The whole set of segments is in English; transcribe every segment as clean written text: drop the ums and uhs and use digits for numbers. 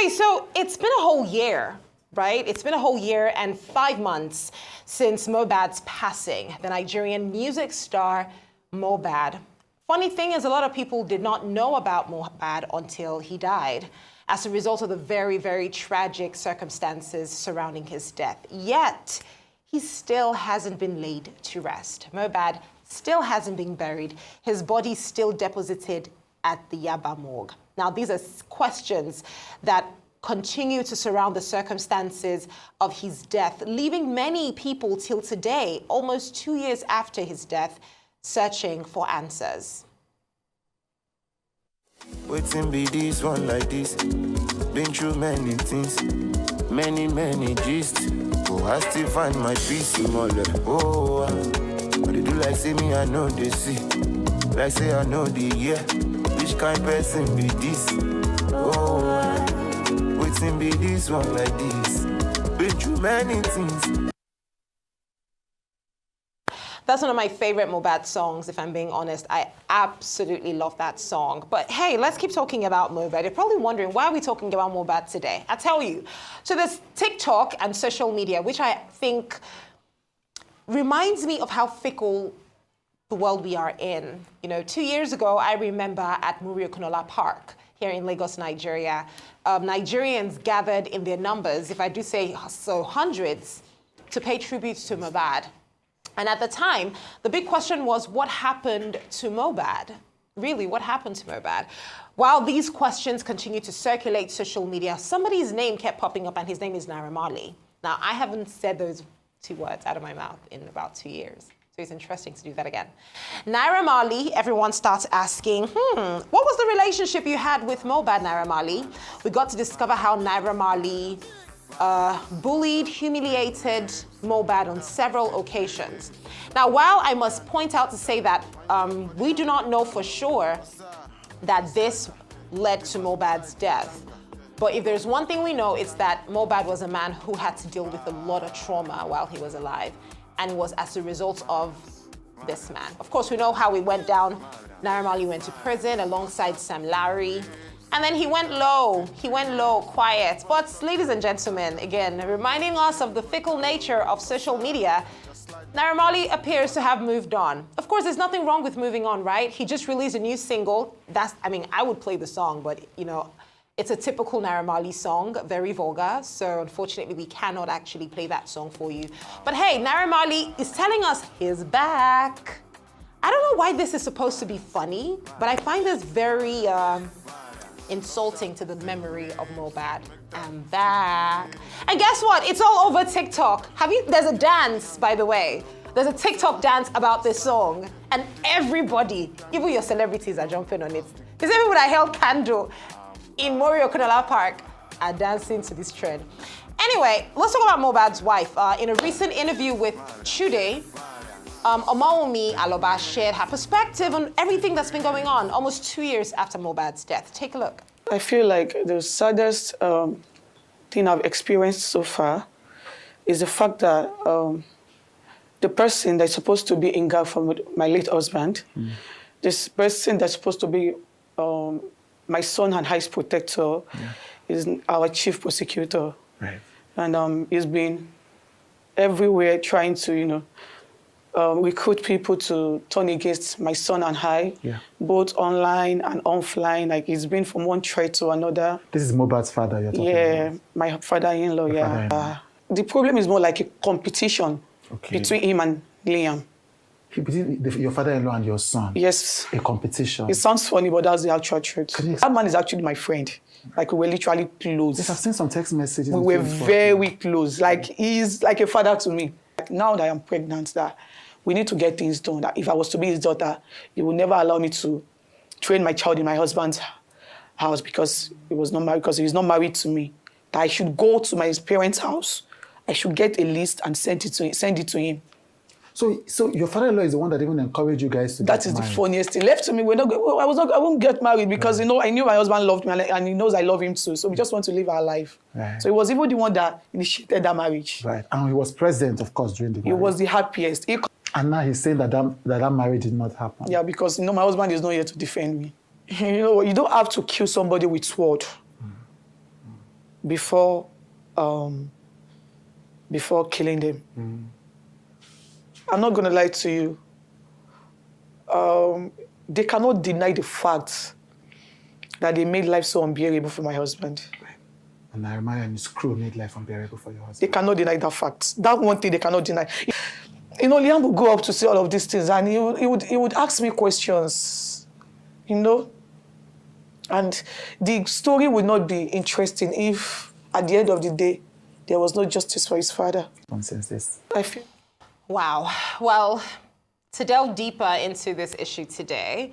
Okay, so it's been a whole year, right? It's been a whole year and 5 months since Mohbad's passing, the Nigerian music star Mohbad. Funny thing is, a lot of people did not know about Mohbad until he died as a result of the very, very tragic circumstances surrounding his death. Yet, he still hasn't been laid to rest. Mohbad still hasn't been buried. His body still deposited at the Yaba morgue. Now, these are questions that continue to surround the circumstances of his death, leaving many people till today, almost 2 years after his death, searching for answers. Waiting be this one like this. Been through many things, many gist. Oh, I still find my peace in all that. Oh, but they do like say me, I know they see. Like say I know the year. Which kind person be this? Oh, waiting be this one like this. Been through many things. That's one of my favorite Mohbad songs, if I'm being honest. I absolutely love that song. But hey, let's keep talking about Mohbad. You're probably wondering, why are we talking about Mohbad today? I'll tell you. So there's TikTok and social media, which I think reminds me of how fickle the world we are in. You know, 2 years ago, I remember at Muri Park here in Lagos, Nigeria, Nigerians gathered in their numbers, if I do say so, hundreds, to pay tribute to Mohbad. And at the time, the big question was, what happened to Mohbad? Really, what happened to Mohbad? While these questions continued to circulate social media, somebody's name kept popping up, and his name is Naira Marley. Now, I haven't said those 2 words out of my mouth in about 2 years. So it's interesting to do that again. Naira Marley, everyone starts asking, what was the relationship you had with Mohbad, Naira Marley? We got to discover how Naira Marley bullied, humiliated Mohbad on several occasions. Now, while I must point out to say that we do not know for sure that this led to Mohbad's death, but if there's one thing we know, it's that Mohbad was a man who had to deal with a lot of trauma while he was alive, and it was as a result of this man. Of course, we know how it went down. Naira Marley went to prison alongside Sam Larry. And then he went low, quiet. But ladies and gentlemen, again, reminding us of the fickle nature of social media, Naira Marley appears to have moved on. Of course, there's nothing wrong with moving on, right? He just released a new single. I would play the song, but you know, it's a typical Naira Marley song, very vulgar. So unfortunately, we cannot actually play that song for you. But hey, Naira Marley is telling us he's back. I don't know why this is supposed to be funny, but I find this very insulting to the memory of Mohbad. I'm back. And guess what? It's all over TikTok. There's a dance, by the way. There's a TikTok dance about this song. And everybody, even your celebrities, are jumping on it. The same people that held candle in Muri Park are dancing to this trend. Anyway, let's talk about Mohbad's wife. In a recent interview with Chude, Omodia Aloba shared her perspective on everything that's been going on almost 2 years after Mohbad's death. Take a look. I feel like the saddest thing I've experienced so far is the fact that the person that's supposed to be in guard for my late husband, this person that's supposed to be my son and highest protector, is our chief prosecutor. Right. And he's been everywhere trying to, recruit people to turn against my son and I, both online and offline. Like, it's been from one threat to another. This is Mohbad's father you're talking about? Yeah, my father-in-law, the problem is more like a competition between him and Liam. Between your father-in-law and your son? Yes. A competition? It sounds funny, but that's the actual truth. That man is actually my friend. Like, we were literally close. Yes, I've seen some text messages. We were very close. Like, he's like a father to me. Like, now that I'm pregnant, that we need to get things done. That if I was to be his daughter, he would never allow me to train my child in my husband's house because he was not married, because he's not married to me. That I should go to my parents' house, I should get a list and send it to him. So your father-in-law is the one that even encouraged you guys to get married? That is the funniest thing. Left to me, I won't get married because I knew my husband loved me and he knows I love him too. So we just want to live our life. Right. So he was even the one that initiated that marriage. Right. And he was present, of course, during the marriage. He was the happiest. And now he's saying that marriage did not happen. Yeah, because my husband is not here to defend me. You don't have to kill somebody with sword. before killing them. I'm not going to lie to you. They cannot deny the fact that they made life so unbearable for my husband. And Nehemiah and his crew made life unbearable for your They husband. cannot deny that fact. That one thing they cannot deny. You know, Liam would go up to say all of these things, and he would ask me questions, you know. And the story would not be interesting if, at the end of the day, there was no justice for his father. Consensus. I feel. Wow. Well, to delve deeper into this issue today,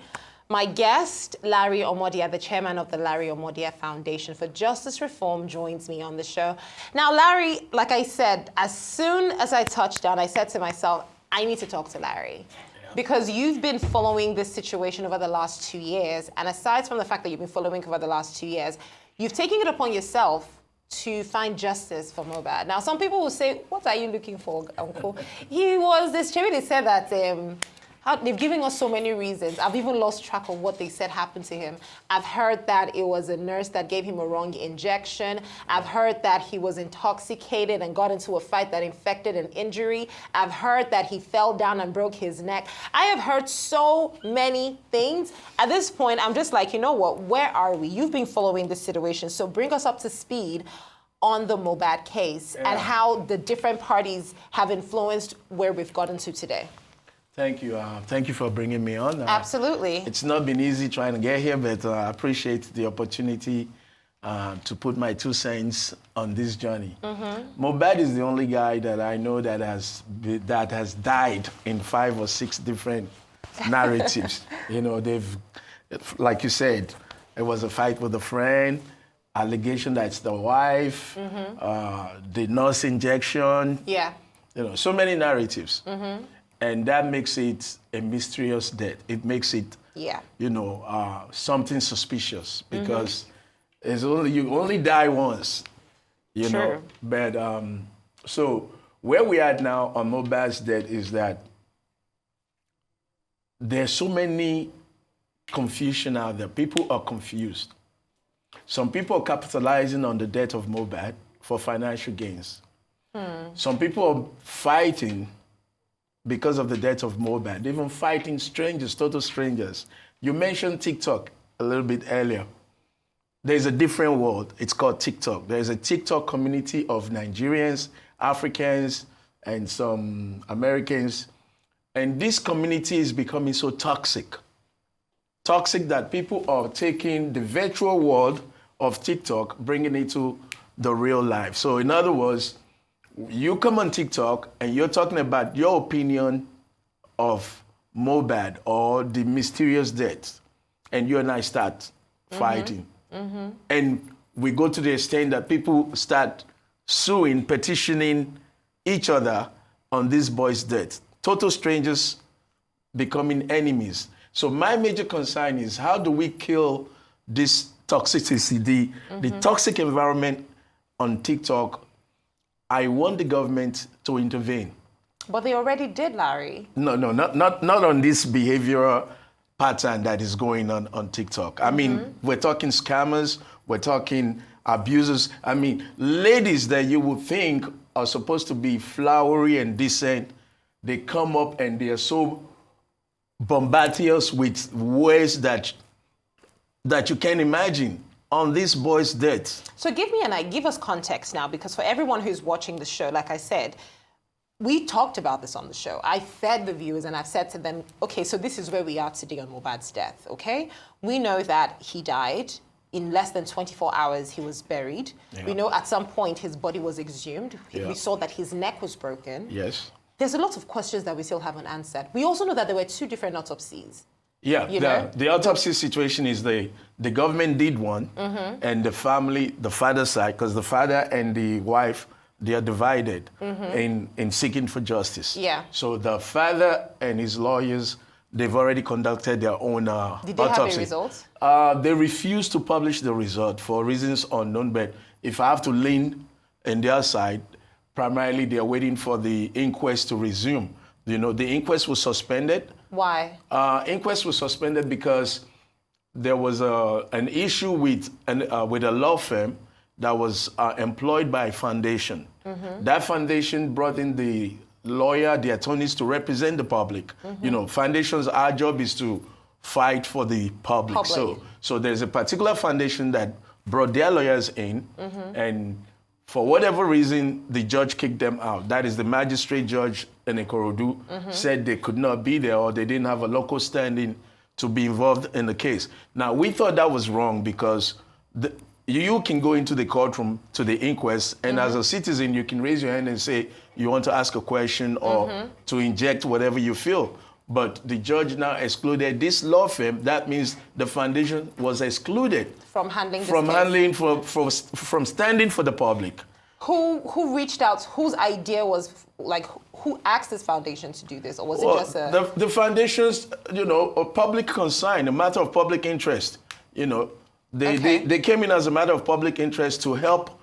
my guest, Larry Omodia, the chairman of the Larry Omodia Foundation for Justice Reform, joins me on the show. Now, Larry, like I said, as soon as I touched down, I said to myself, I need to talk to Larry. Because you've been following this situation over the last 2 years, and aside from the fact that you've been following over the last 2 years, you've taken it upon yourself to find justice for Mohbad. Now, some people will say, what are you looking for, Uncle? This charity said that they've given us so many reasons. I've even lost track of what they said happened to him. I've heard that it was a nurse that gave him a wrong injection. I've heard that he was intoxicated and got into a fight that infected an injury. I've heard that he fell down and broke his neck. I have heard so many things. At this point, I'm just like, you know what, where are we? You've been following this situation, so bring us up to speed on the Mohbad case and how the different parties have influenced where we've gotten to today. Thank you. Thank you for bringing me on. Absolutely. It's not been easy trying to get here, but I appreciate the opportunity to put my 2 cents on this journey. Mohbad is the only guy that I know that has died in 5 or 6 different narratives. You know, like you said, it was a fight with a friend, allegation that it's the wife, the nurse injection. Yeah. You know, so many narratives. And that makes it a mysterious death. It makes it, you know, something suspicious because you only die once, you know. But so where we are now on Mohbad's death is that there's so many confusion out there. People are confused. Some people are capitalizing on the death of Mohbad for financial gains. Some people are fighting because of the death of Mohbad, even fighting strangers, total strangers. You mentioned TikTok a little bit earlier. There's a different world. It's called TikTok. There's a TikTok community of Nigerians, Africans, and some Americans. And this community is becoming so toxic. Toxic that people are taking the virtual world of TikTok, bringing it to the real life. So in other words, you come on TikTok and you're talking about your opinion of Mohbad or the mysterious death, and you and I start fighting. And we go to the extent that people start suing, petitioning each other on this boy's death. Total strangers becoming enemies. So my major concern is how do we kill this toxicity, the toxic environment on TikTok. I want the government to intervene. But they already did, Larry. No, not on this behavioral pattern that is going on TikTok. I mean, we're talking scammers, we're talking abusers. I mean, ladies that you would think are supposed to be flowery and decent, they come up and they are so bombardious with words that you can't imagine on this boy's death. So give us context now, because for everyone who's watching the show, like I said, we talked about this on the show. I fed the viewers and I've said to them, okay, so this is where we are today on Mohbad's death, okay? We know that he died. In less than 24 hours, he was buried. Yeah. We know at some point his body was exhumed. Yeah. We saw that his neck was broken. Yes. There's a lot of questions that we still haven't answered. We also know that there were 2 different autopsies. Yeah, the autopsy situation is the government did one, and the family, the father's side, because the father and the wife, they are divided in seeking for justice. Yeah. So the father and his lawyers, they've already conducted their own autopsy. Did they have a result? They refused to publish the result for reasons unknown, but if I have to lean on their side, primarily they are waiting for the inquest to resume. You know, the inquest was suspended. Why? Inquest was suspended because there was an issue with a law firm that was employed by a foundation. That foundation brought in the lawyer, the attorneys to represent the public. You know, foundations, our job is to fight for the public. So there's a particular foundation that brought their lawyers in, and for whatever reason, the judge kicked them out. That is, the magistrate judge in Ikorodu said they could not be there, or they didn't have a local standing to be involved in the case. Now, we thought that was wrong because you can go into the courtroom to the inquest, and as a citizen, you can raise your hand and say you want to ask a question or to inject whatever you feel. But the judge now excluded this law firm. That means the foundation was excluded from handling this case. from standing for the public. Who reached out? Whose idea was, like, who asked this foundation to do this, or was it just a... The foundation's, you know, a public concern, a matter of public interest. You know, they came in as a matter of public interest to help,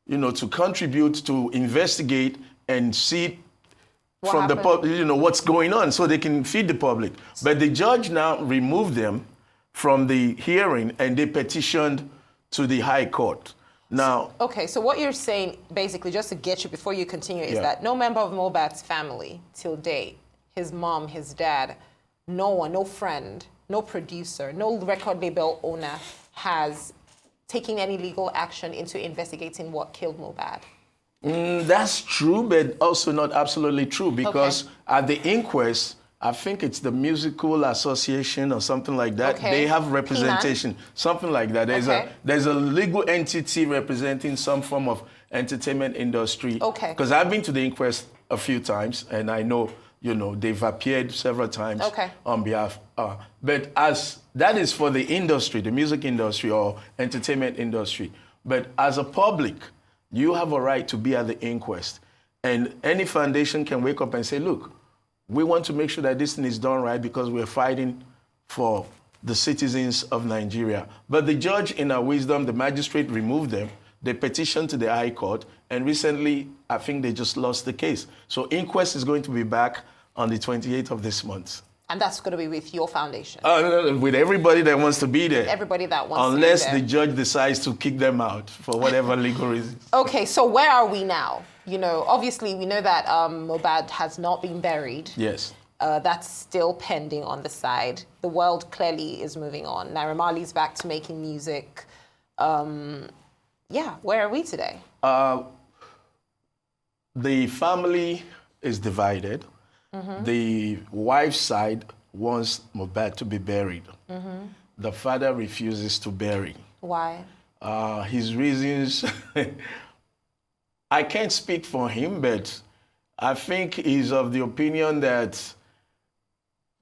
you know, to contribute, to investigate and see from the public, you know, what's going on, so they can feed the public. But the judge now removed them from the hearing, and they petitioned to the High Court. Now, okay, so what you're saying, basically, just to get you before you continue, is that no member of Mohbad's family till date, his mom, his dad, no one, no friend, no producer, no record label owner has taken any legal action into investigating what killed Mohbad. That's true, but also not absolutely true, because at the inquest, I think it's the Musical Association or something like that. They have representation, something like that. There's a legal entity representing some form of entertainment industry. Because I've been to the inquest a few times, and I know, you know, they've appeared several times on behalf. But as that is for the industry, the music industry or entertainment industry. But as a public, you have a right to be at the inquest. And any foundation can wake up and say, look, we want to make sure that this thing is done right because we're fighting for the citizens of Nigeria. But the judge, in her wisdom, the magistrate removed them. They petitioned to the High Court, and recently, I think they just lost the case. So inquest is going to be back on the 28th of this month. And that's going to be with your foundation? With everybody that wants to be there. Everybody that wants to be there. Unless the judge decides to kick them out for whatever legal reason. Okay, so where are we now? You know, obviously, we know that Mohbad has not been buried. Yes. That's still pending on the side. The world clearly is moving on. Naira Marley's back to making music. Yeah, where are we today? The family is divided. The wife's side wants Mohbad to be buried. The father refuses to bury. Why? His reasons, I can't speak for him, but I think he's of the opinion that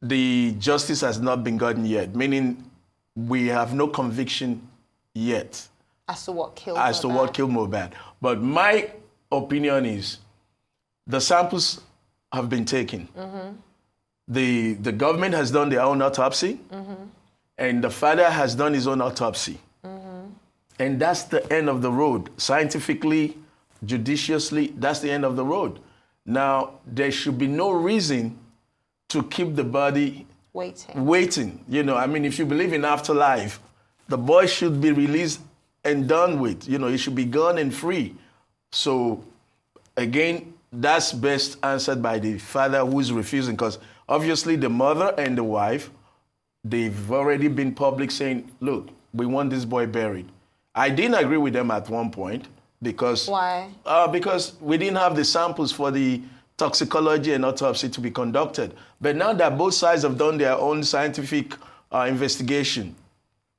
the justice has not been gotten yet, meaning we have no conviction yet. As to what killed As to what killed Mohbad. But my opinion is the samples have been taken. The government has done their own autopsy, and the father has done his own autopsy. And that's the end of the road. Scientifically, judiciously, that's the end of the road. Now, there should be no reason to keep the body waiting. You know, I mean, if you believe in afterlife, the boy should be released and done with. You know, he should be gone and free. So, again, that's best answered by the father who's refusing, because obviously the mother and the wife, they've already been public saying, look, we want this boy buried. I didn't agree with them at one point because... Why? Because we didn't have the samples for the toxicology and autopsy to be conducted. But now that both sides have done their own scientific investigation,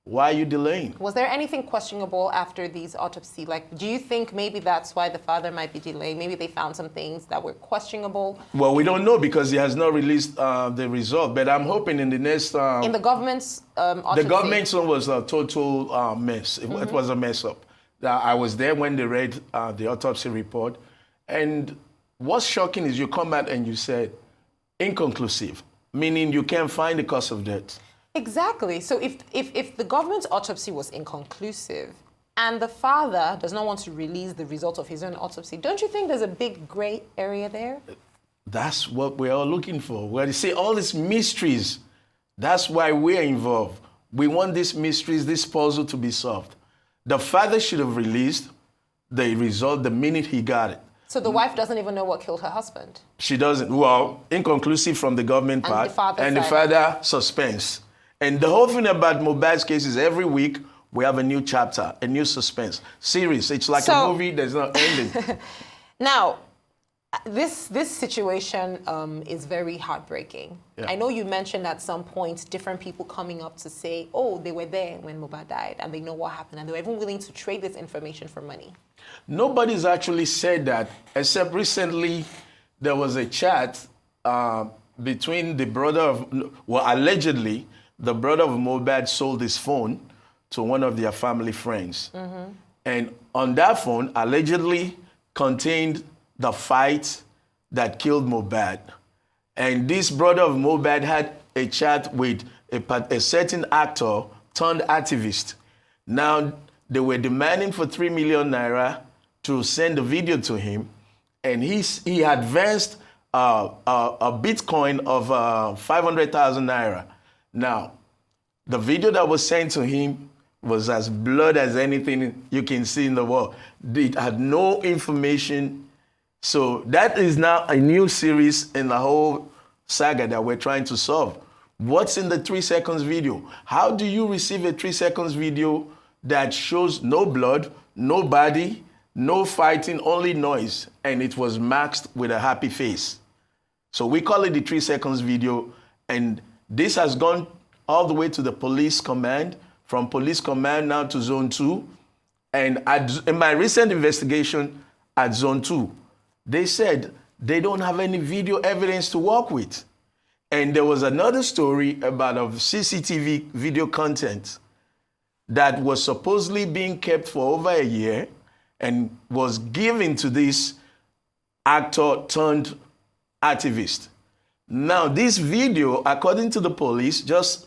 why are you delaying? Was there anything questionable after these autopsy? Like, do you think maybe that's why the father might be delaying? Maybe they found some things that were questionable? Well, we don't know because he has not released the result. But I'm hoping in the next... in the government's autopsy? The government's one was a total mess. It was a mess up. I was there when they read the autopsy report. And what's shocking is you come out and you said, inconclusive, meaning you can't find the cause of death. Exactly. So if the government's autopsy was inconclusive and the father does not want to release the result of his own autopsy, don't you think there's a big gray area there? That's what we're all looking for. Where you see all these mysteries, that's why we're involved. We want these mysteries, this puzzle to be solved. The father should have released the result the minute he got it. So the wife doesn't even know what killed her husband? She doesn't. Well, inconclusive from the government And part. the father and the side. father suspense. And the whole thing about Mohbad's case is every week we have a new chapter, a new suspense. Series. It's like a movie that's not ending. Now, this situation is very heartbreaking. Yeah. I know you mentioned at some point different people coming up to say, oh, they were there when Mohbad died and they know what happened and they were even willing to trade this information for money. Nobody's actually said that, except recently there was a chat between the brother of, well, allegedly, the brother of Mohbad sold his phone to one of their family friends. Mm-hmm. And on that phone, allegedly contained the fight that killed Mohbad. And this brother of Mohbad had a chat with a certain actor turned activist. Now, they were demanding for 3 million naira to send the video to him. And he advanced a Bitcoin of 500,000 naira. Now, the video that was sent to him was as blurred as anything you can see in the world. It had no information. So that is now a new series in the whole saga that we're trying to solve. What's in the 3 seconds video? How do you receive a 3 seconds video that shows no blood, no body, no fighting, only noise, and it was masked with a happy face? So we call it the 3 seconds video, and this has gone all the way to the police command, from police command now to zone 2. And in my recent investigation at zone 2, they said they don't have any video evidence to work with. And there was another story about of CCTV video content that was supposedly being kept for over a year and was given to this actor turned activist. Now, this video, according to the police, just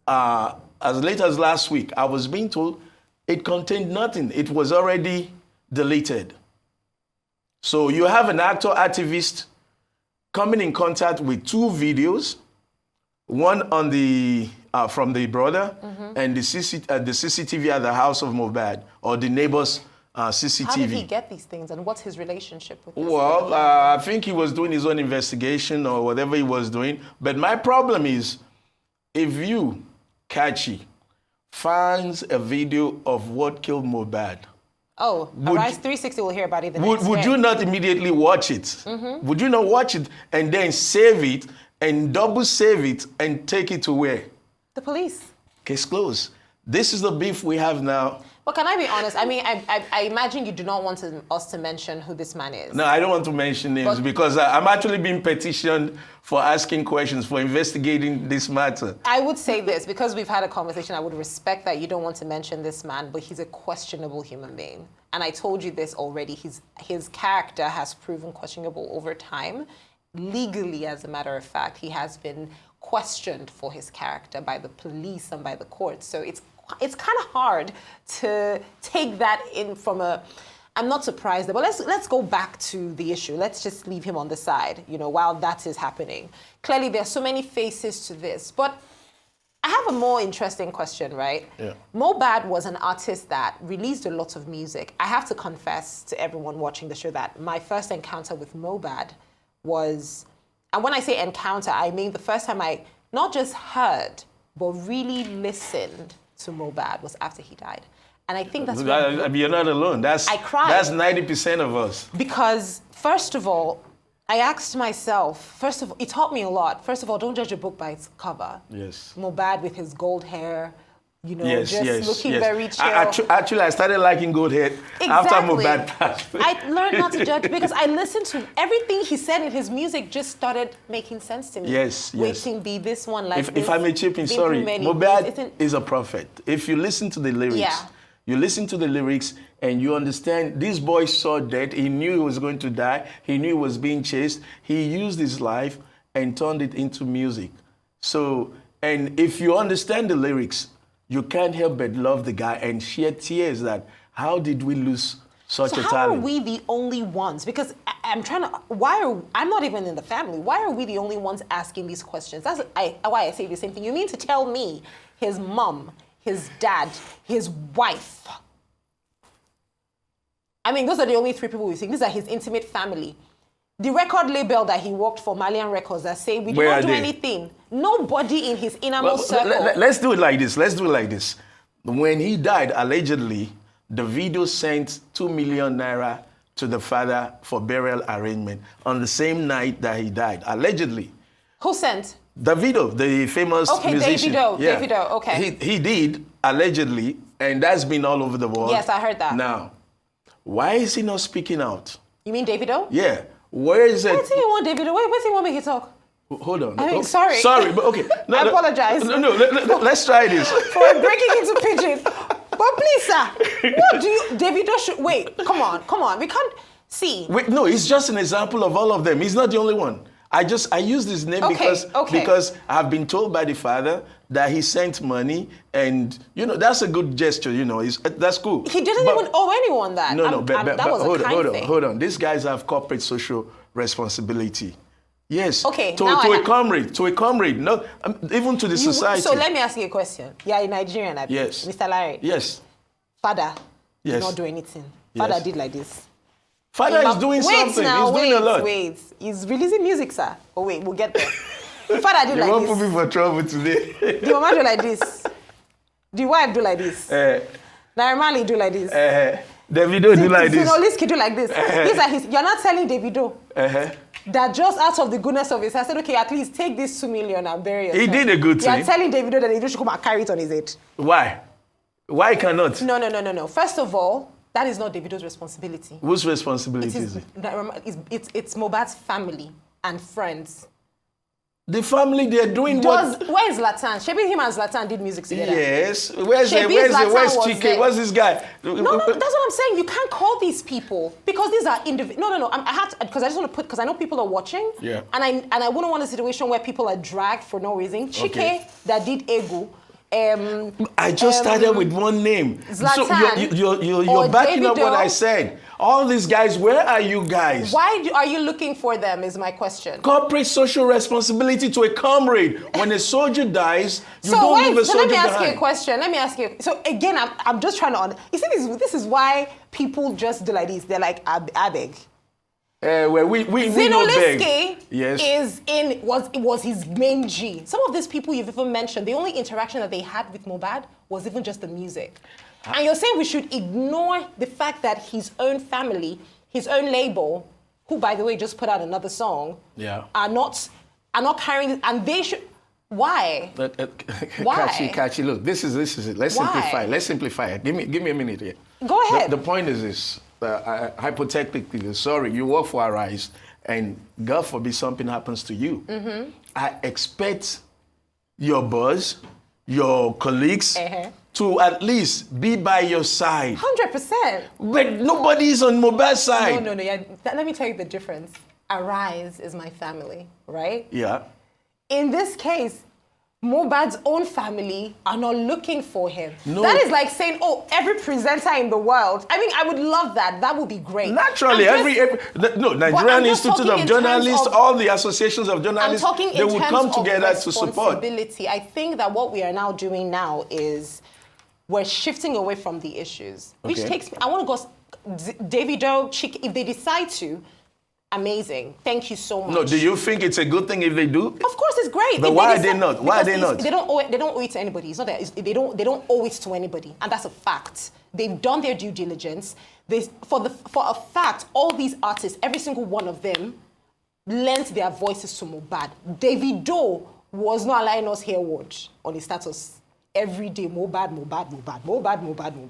as late as last week, I was being told it contained nothing. It was already deleted. So you have an actor activist coming in contact with 2 videos, one on the from the brother and the CCTV at the house of Mohbad, or the neighbor's CCTV. How did he get these things and what's his relationship with this? Well, I think he was doing his own investigation or whatever he was doing. But my problem is, if you, Kachi, finds a video of what killed Mohbad, oh, Arise 360 will hear about it the next would day. you not immediately watch it? Mm-hmm. Would you not watch it and then save it and double save it and take it to where? The police. Case closed. This is the beef we have now. But can I be honest? I mean, I imagine you do not want us to mention who this man is. No, I don't want to mention names because I'm actually being petitioned for asking questions, for investigating this matter. I would say this, because we've had a conversation, I would respect that you don't want to mention this man, but he's a questionable human being. And I told you this already. His character has proven questionable over time. Legally, as a matter of fact, he has been questioned for his character by the police and by the courts. So it's kind of hard to take that in from a... I'm not surprised, but let's go back to the issue. Let's just leave him on the side, while that is happening. Clearly, there are so many faces to this, but I have a more interesting question, right? Yeah. Mohbad was an artist that released a lot of music. I have to confess to everyone watching the show that my first encounter with Mohbad was, and when I say encounter, I mean the first time I not just heard, but really listened to Mohbad was after he died. And I think that's... You're not alone. I cried. That's 90% of us. Because, first of all, I asked myself, it taught me a lot. First of all, don't judge a book by its cover. Yes. Mohbad with his gold hair, yes, looking very chill. Actually, I started liking gold hair after Mohbad passed. I learned not to judge because I listened to everything he said in his music just started making sense to me. Yes. Waiting be this one like if I may chip in, sorry. Mohbad is a prophet. If you listen to the lyrics, you listen to the lyrics and you understand this boy saw death. He knew he was going to die. He knew he was being chased. He used his life and turned it into music. So, and if you understand the lyrics, you can't help but love the guy and shed tears that how did we lose such a talent? How are we the only ones? Because I'm not even in the family. Why are we the only ones asking these questions? That's why I say the same thing. You mean to tell me his mom, his dad, his wife I mean, those are the only three people we think. These are his intimate family. The record label that he worked for, Malian Records, that say we do not do anything. Nobody in his innermost circle. Let's do it like this. When he died, allegedly, the video sent 2 million naira to the father for burial arrangement on the same night that he died, allegedly. Who sent? Davido, the famous musician. Davido, okay. He did, allegedly, and that's been all over the world. Yes, I heard that. Now, why is he not speaking out? You mean Davido? Yeah. Where is it? What's he want, Davido? What's he want me to talk? Hold on. I mean, sorry. Sorry, but okay. No, I apologize. No, let's try this. For breaking into pidgin. But please, sir, what do you... Davido should... Wait, come on. We can't... See. Wait, no, it's just an example of all of them. He's not the only one. I use this name because I've been told by the father that he sent money, and that's a good gesture. That's cool. He didn't even owe anyone that. But hold on. These guys have corporate social responsibility. Yes. Okay. To a comrade. No, even to the society. So let me ask you a question. You are a Nigerian, yes, Mr. Larry. Yes. Father did not do anything. Father did like this. Father is doing something. He's doing a lot. Wait. He's releasing music, sir. Oh, wait, we'll get there. The father did like this. You won't put me for trouble today. The mama do like this. The wife do like this. Narimali do like this. Davido do like this. Sinoliski do like this. You're not telling Davido that just out of the goodness of his heart, said, okay, at least take this 2 million and bury yourself. He did a good thing. You're telling Davido that Davido should come and carry it on his head. Why? Why cannot? No. First of all, that is not Davido's responsibility. Whose responsibility is it? It's Mohbad's family and friends. The family, they're doing what? Where's Zlatan? Shebi him and Zlatan did music together. Yes. Where's Chike? What's this guy? No, that's what I'm saying. You can't call these people because these are individuals. No. I had to, because I just want to put, because I know people are watching. Yeah. And I wouldn't want a situation where people are dragged for no reason. Chike, that did Egu. I just started with one name. Zlatan, so you're backing up what I said. All these guys, where are you guys? Why are you looking for them is my question. Corporate social responsibility to a comrade. When a soldier dies, you don't leave a soldier behind. Let me ask you a question. So again, I'm just trying to... You see, this is why people just do like this. They're like, I beg. Well, we know beg. Yes. was his main G. Some of these people you've even mentioned, the only interaction that they had with Mohbad was even just the music. And you're saying we should ignore the fact that his own family, his own label, who by the way just put out another song, are not carrying, and they should. Why? Why? Kachi, look, this is it. Let's simplify it. Give me a minute here. Go ahead. The point is this. Hypothetically, sorry, you work for Arise, and God forbid something happens to you. Mm-hmm. I expect your boss, your colleagues, to at least be by your side. 100%. But nobody is on Mohbad's side. No. Yeah, let me tell you the difference. Arise is my family, right? Yeah. In this case, Mohbad's own family are not looking for him. No. That is like saying, every presenter in the world. I mean, I would love that. That would be great. Naturally, Nigerian Institute of Journalists, all the associations of journalists, they would come together to support. I think that what we are now doing now is we're shifting away from the issues, which takes me, I want to go, Davido, Chike, if they decide to, amazing. Thank you so much. No, do you think it's a good thing if they do? Of course, it's great. But why are they not? Why are they not? They don't owe it to anybody. It's not that they don't owe it to anybody, and that's a fact. They've done their due diligence. For a fact, all these artists, every single one of them, lent their voices to Mohbad. Davido was not allowing us hear word on his status. Every day, Mohbad.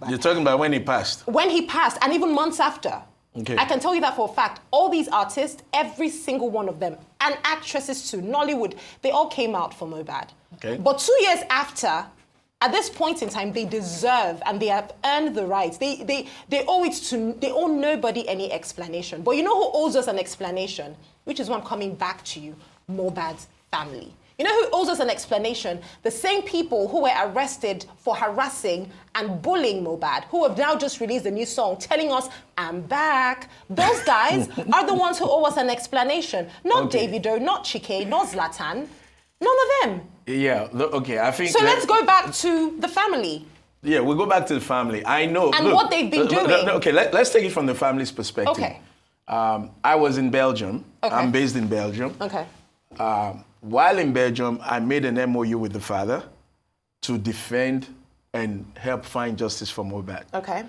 You're talking about when he passed? When he passed, and even months after. Okay. I can tell you that for a fact. All these artists, every single one of them, and actresses too, Nollywood, they all came out for Mohbad. Okay. But 2 years after, at this point in time, they deserve and they have earned the rights. They owe nobody any explanation. But you know who owes us an explanation? Which is why I'm coming back to you, Mohbad's family. You know who owes us an explanation? The same people who were arrested for harassing and bullying Mohbad, who have now just released a new song telling us, I'm back. Those guys are the ones who owe us an explanation. Not Davido, not Chike, not Zlatan. None of them. Yeah, okay, I think... So let's go back to the family. Yeah, we'll go back to the family. I know. And what they've been doing. Okay, let's take it from the family's perspective. Okay. I was in Belgium. Okay. I'm based in Belgium. Okay. While in Belgium, I made an MOU with the father to defend and help find justice for Mohbad. Okay.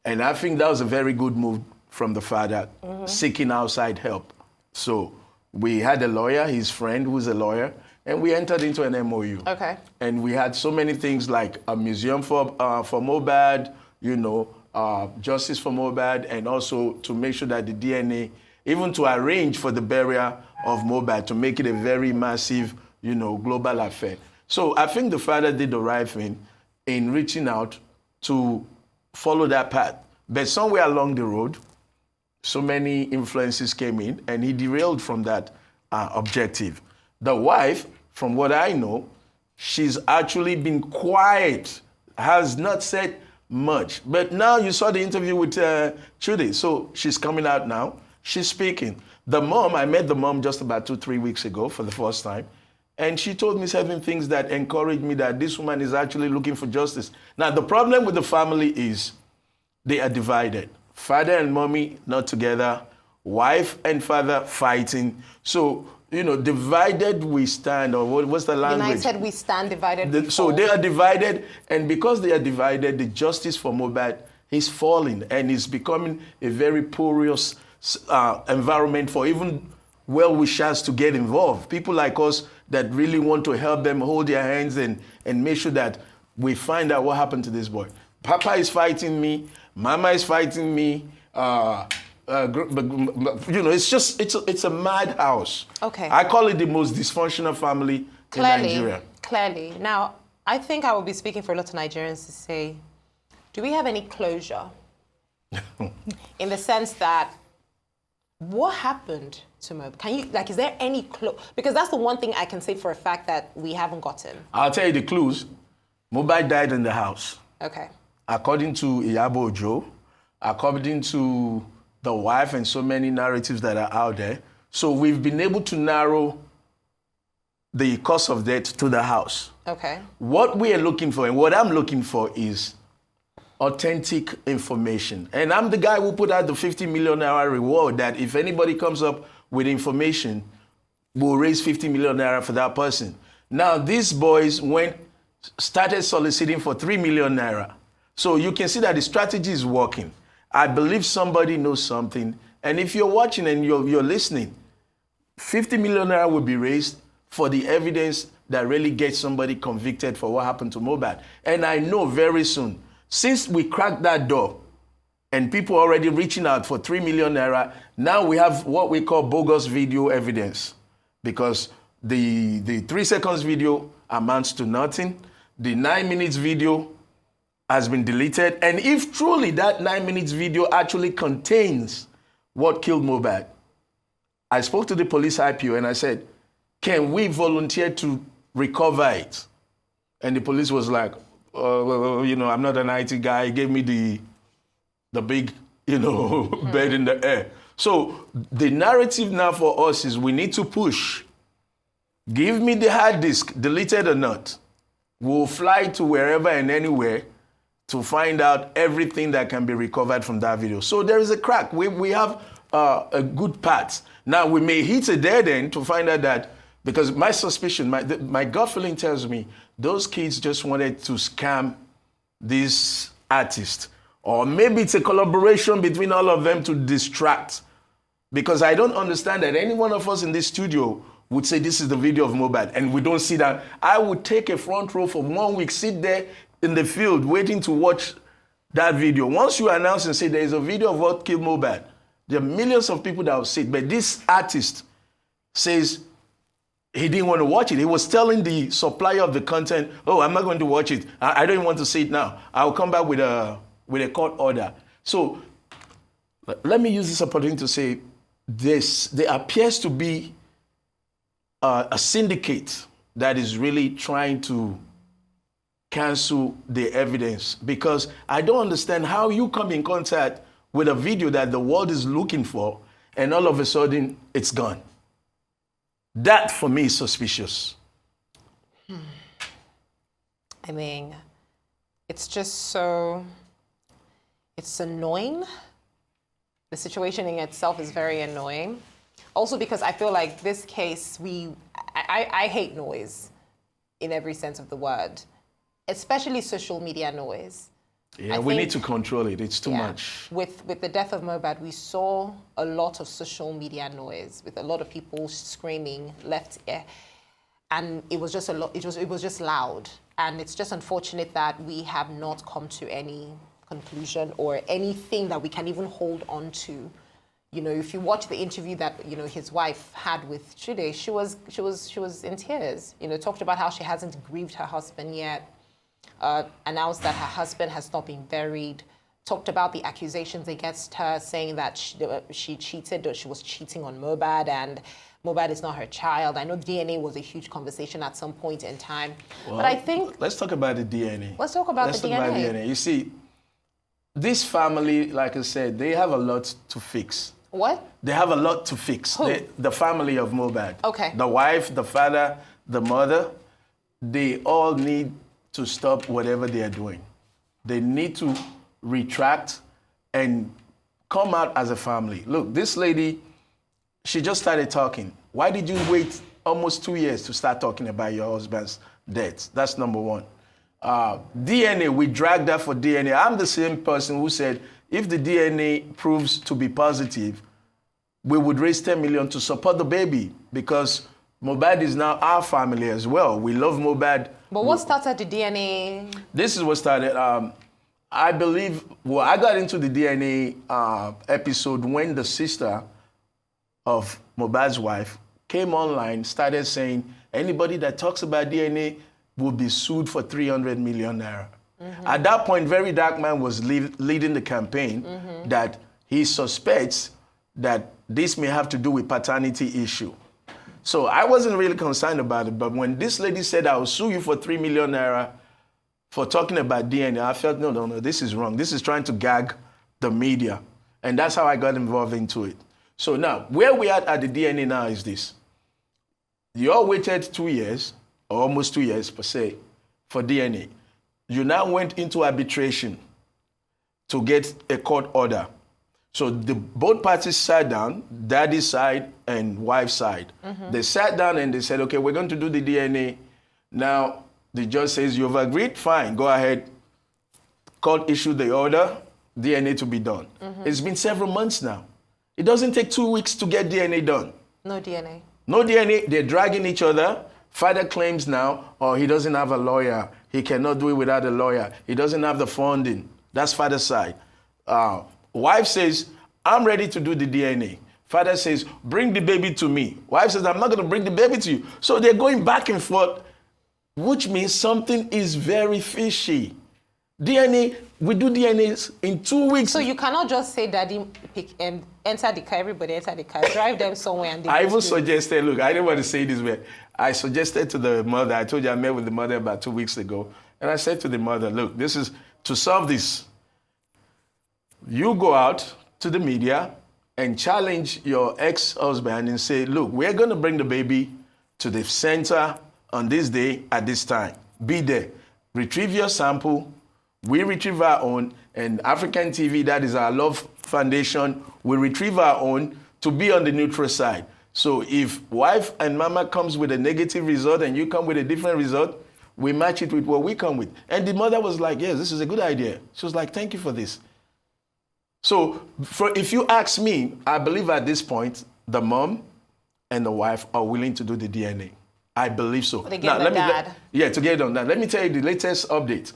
And I think that was a very good move from the father, seeking outside help. So we had a lawyer, his friend who's a lawyer, and we entered into an MOU. Okay. And we had so many things like a museum for Mohbad, justice for Mohbad, and also to make sure that the DNA, even to arrange for the burial of Mohbad, to make it a very massive, global affair. So I think the father did the right thing in reaching out to follow that path. But somewhere along the road, so many influences came in, and he derailed from that objective. The wife, from what I know, she's actually been quiet, has not said much. But now you saw the interview with Trudy, so she's coming out now. She's speaking. The mom, I met the mom just about 2-3 weeks ago for the first time, and she told me certain things that encouraged me that this woman is actually looking for justice. Now, the problem with the family is they are divided. Father and mommy not together, wife and father fighting. So, divided we stand, or what's the language? United we stand, divided we So fall. they are divided, and because they are divided, the justice for Mohbad is falling, and it's becoming a very porous environment for even well-wishers to get involved. People like us that really want to help them hold their hands and make sure that we find out what happened to this boy. Papa is fighting me, Mama is fighting me. It's a madhouse. Okay. I call it the most dysfunctional family in Nigeria. Clearly. Now, I think I will be speaking for a lot of Nigerians to say, do we have any closure? In the sense that, what happened to Mohbad? Is there any clue? Because that's the one thing I can say for a fact that we haven't gotten. I'll tell you the clues. Mohbad died in the house. Okay. According to Iyabo Ojo, according to the wife and so many narratives that are out there. So we've been able to narrow the cause of death to the house. Okay. What we are looking for and what I'm looking for is authentic information. And I'm the guy who put out the 50 million naira reward that if anybody comes up with information, we'll raise 50 million naira for that person. Now, these boys started soliciting for 3 million naira. So you can see that the strategy is working. I believe somebody knows something. And if you're watching and you're listening, 50 million naira will be raised for the evidence that really gets somebody convicted for what happened to Mohbad. And I know very soon, since we cracked that door and people already reaching out for 3 million naira, now we have what we call bogus video evidence, because the 3 seconds video amounts to nothing. The 9 minutes video has been deleted. And if truly that 9 minutes video actually contains what killed Mohbad, I spoke to the police IPO and I said, can we volunteer to recover it? And the police was like, I'm not an IT guy. He gave me the big, bird in the air. So the narrative now for us is we need to push. Give me the hard disk, deleted or not. We'll fly to wherever and anywhere to find out everything that can be recovered from that video. So there is a crack. We have a good path. Now we may hit a dead end to find out that, because my suspicion, my gut feeling tells me those kids just wanted to scam this artist. Or maybe it's a collaboration between all of them to distract. Because I don't understand that any one of us in this studio would say this is the video of Mohbad and we don't see that. I would take a front row for 1 week, sit there in the field waiting to watch that video. Once you announce and say there is a video of what killed Mohbad, there are millions of people that will sit. But this artist says he didn't want to watch it. He was telling the supplier of the content, oh, I'm not going to watch it. I don't even want to see it now. I'll come back with a court order. So let me use this opportunity to say this. There appears to be a syndicate that is really trying to cancel the evidence, because I don't understand how you come in contact with a video that the world is looking for and all of a sudden it's gone. That for me is suspicious. I mean, It's just so, it's annoying. The situation in itself is very annoying. Also because I feel like this case, I hate noise in every sense of the word, especially social media noise. Yeah, we need to control it. It's too much. With the death of Mohbad, we saw a lot of social media noise with a lot of people screaming left ear, and it was just a lot. It was just loud, and it's just unfortunate that we have not come to any conclusion or anything that we can even hold on to. You know, if you watch the interview that his wife had with Chude, she was in tears. You know, talked about how she hasn't grieved her husband yet. Announced that her husband has not been buried, talked about the accusations against her, saying that she cheated, or she was cheating on Mohbad, and Mohbad is not her child. I know DNA was a huge conversation at some point in time, well, but I think... Let's talk about the DNA. Let's talk about the DNA. You see, this family, like I said, they have a lot to fix. What? They have a lot to fix. Who? The family of Mohbad. Okay. The wife, the father, the mother, they all need to stop whatever they are doing. They need to retract and come out as a family. Look, this lady, she just started talking. Why did you wait almost 2 years to start talking about your husband's death? That's number one. DNA, we dragged her for DNA. I'm the same person who said, if the DNA proves to be positive, we would raise 10 million to support the baby, because Mohbad is now our family as well. We love Mohbad. But what started the DNA? This is what started. I believe, well, I got into the DNA episode when the sister of Mohbad's wife came online, started saying, anybody that talks about DNA will be sued for 300 million naira. Mm-hmm. At that point, Very Dark Man was leading the campaign that he suspects that this may have to do with paternity issue. So I wasn't really concerned about it, but when this lady said, I will sue you for 3 million naira for talking about DNA, I felt, no, this is wrong. This is trying to gag the media. And that's how I got involved into it. So now, where we are at the DNA now is this. You all waited 2 years, or almost 2 years per se, for DNA. You now went into arbitration to get a court order. So both parties sat down, daddy's side and wife's side. Mm-hmm. They sat down and they said, okay, we're going to do the DNA. Now, the judge says, you've agreed? Fine, go ahead. Court issued the order, DNA to be done. Mm-hmm. It's been several months now. It doesn't take 2 weeks to get DNA done. No DNA. No DNA, they're dragging each other. Father claims now, he doesn't have a lawyer. He cannot do it without a lawyer. He doesn't have the funding. That's father's side. Wife says, I'm ready to do the DNA. Father says, bring the baby to me. Wife says, I'm not going to bring the baby to you. So they're going back and forth, which means something is very fishy. DNA, we do DNAs in 2 weeks. So you cannot just say, daddy, pick and enter the car, everybody enter the car, drive them somewhere. And I even suggested, look, I didn't want to say this way. I suggested to the mother, I told you I met with the mother about 2 weeks ago. And I said to the mother, look, this is to solve this. You go out to the media and challenge your ex-husband and say, look, we're going to bring the baby to the center on this day at this time. Be there. Retrieve your sample. We retrieve our own. And African TV, that is our love foundation, we retrieve our own to be on the neutral side. So if wife and mama comes with a negative result and you come with a different result, we match it with what we come with. And the mother was like, yes, this is a good idea. She was like, thank you for this. So if you ask me, I believe at this point, the mom and the wife are willing to do the DNA. I believe so. They get the dad. To get it on that. Let me tell you the latest update.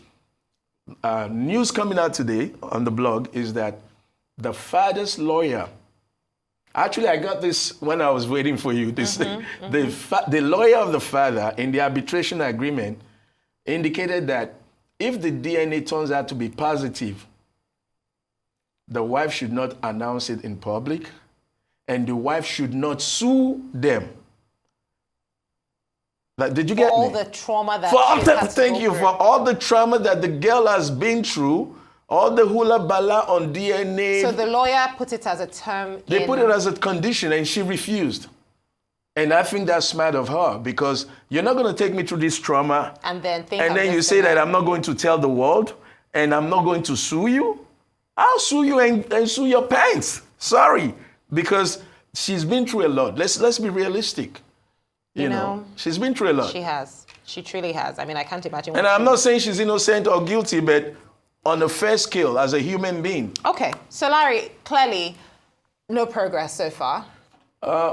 News coming out today on the blog is that the father's lawyer, actually I got this when I was waiting for you. The lawyer of the father in the arbitration agreement indicated that if the DNA turns out to be positive, the wife should not announce it in public, and the wife should not sue them. Did you get me? For all the trauma that thank you for all the trauma that the girl has been through, all the hula bala on DNA. So the lawyer put it as a term. They put it as a condition, and she refused. And I think that's smart of her, because you're not going to take me through this trauma, and then you say that I'm not going to tell the world. and I'm not going to sue you, I'll sue you and sue your pants. Sorry, because she's been through a lot. Let's be realistic. You know, she's been through a lot. She has. She truly has. I mean, I can't imagine. And I'm not saying she's innocent or guilty, but on a fair scale, as a human being. Okay, so Larry, clearly, no progress so far.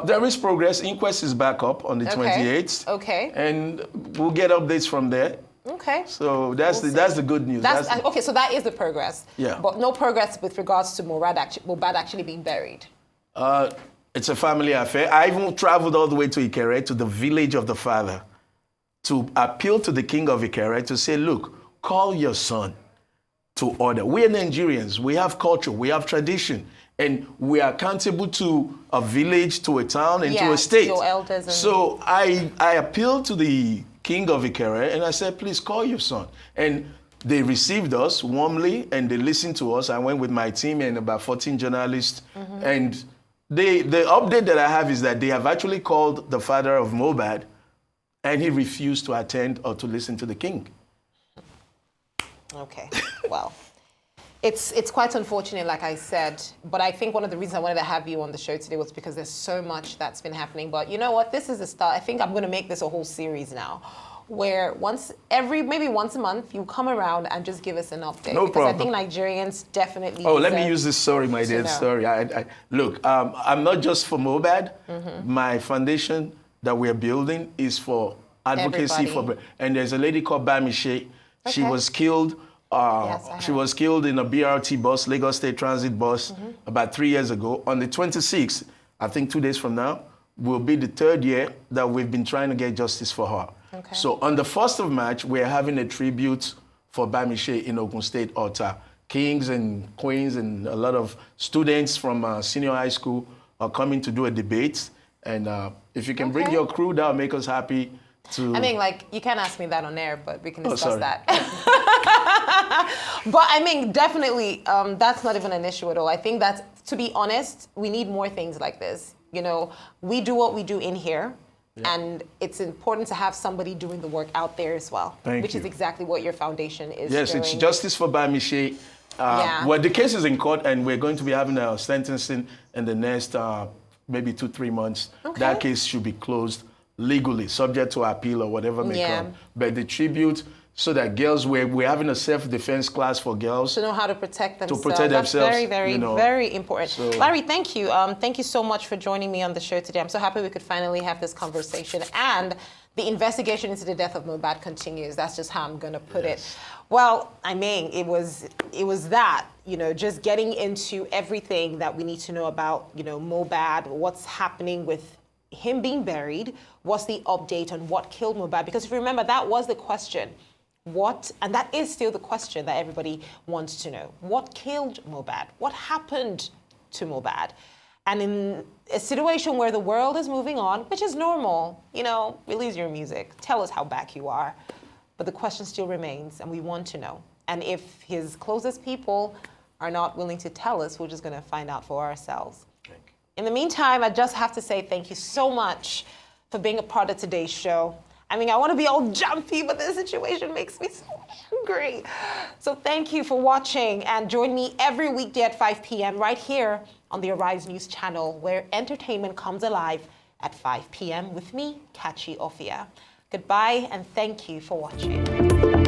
There is progress. Inquest is back up on the 28th. Okay. And we'll get updates from there. Okay. So that's the good news. Okay, so that is the progress. Yeah. But no progress with regards to Mohbad actually being buried. It's a family affair. I even traveled all the way to Ikere, to the village of the father, to appeal to the king of Ikere to say, look, call your son to order. We are Nigerians. We have culture. We have tradition. And we are accountable to a village, to a town, and to a state. Your elders. So I appealed to the king of Ikere, and I said, please call your son. And they received us warmly, and they listened to us. I went with my team and about 14 journalists. And the update that I have is that they have actually called the father of Mohbad, and he refused to attend or to listen to the king. Okay, well, it's quite unfortunate, like I said, but I think one of the reasons I wanted to have you on the show today was because there's so much that's been happening. But you know what? This is a start. I think I'm going to make this a whole series now, where maybe once a month, you come around and just give us an update. No problem. Because I think Nigerians definitely. Oh, let me use this story, my dear story. Look, I'm not just for Mohbad. My foundation that we're building is for advocacy and there's a lady called Bamishe. Okay. She was killed. She was killed in a BRT bus, Lagos State Transit bus, about 3 years ago. On the 26th, I think 2 days from now, will be the third year that we've been trying to get justice for her. Okay. So on the 1st of March, we're having a tribute for Bamishe in Ogun State Altar. Kings and queens and a lot of students from senior high school are coming to do a debate. And if you can bring your crew, that'll make us happy. I mean, like, you can't ask me that on air, but we can discuss that. But I mean, definitely, that's not even an issue at all. I think that, to be honest, we need more things like this. You know, we do what we do in here, and it's important to have somebody doing the work out there as well, which is exactly what your foundation is doing. Yes, it's Justice for Bamishe. Well, the case is in court, and we're going to be having a sentencing in the next maybe 2-3 months. Okay. That case should be closed legally, subject to appeal or whatever may come. But the tribute, so that girls, we're having a self-defense class for girls. To know how to protect themselves. To protect themselves. That's very, very, very important. So, Larry, thank you. Thank you so much for joining me on the show today. I'm so happy we could finally have this conversation. And the investigation into the death of Mohbad continues. That's just how I'm going to put it. Well, I mean, it was that, you know, just getting into everything that we need to know about, you know, Mohbad, what's happening with him being buried, what's the update on what killed Mohbad? Because if you remember, that was the question. And that is still the question that everybody wants to know. What killed Mohbad? What happened to Mohbad? And in a situation where the world is moving on, which is normal, you know, release your music, tell us how back you are. But the question still remains, and we want to know. And if his closest people are not willing to tell us, we're just going to find out for ourselves. In the meantime, I just have to say thank you so much for being a part of today's show. I mean, I want to be all jumpy, but this situation makes me so angry. So thank you for watching, and join me every weekday at 5 p.m. right here on the Arise News channel, where entertainment comes alive at 5 p.m. with me, Kachi Ofia. Goodbye, and thank you for watching.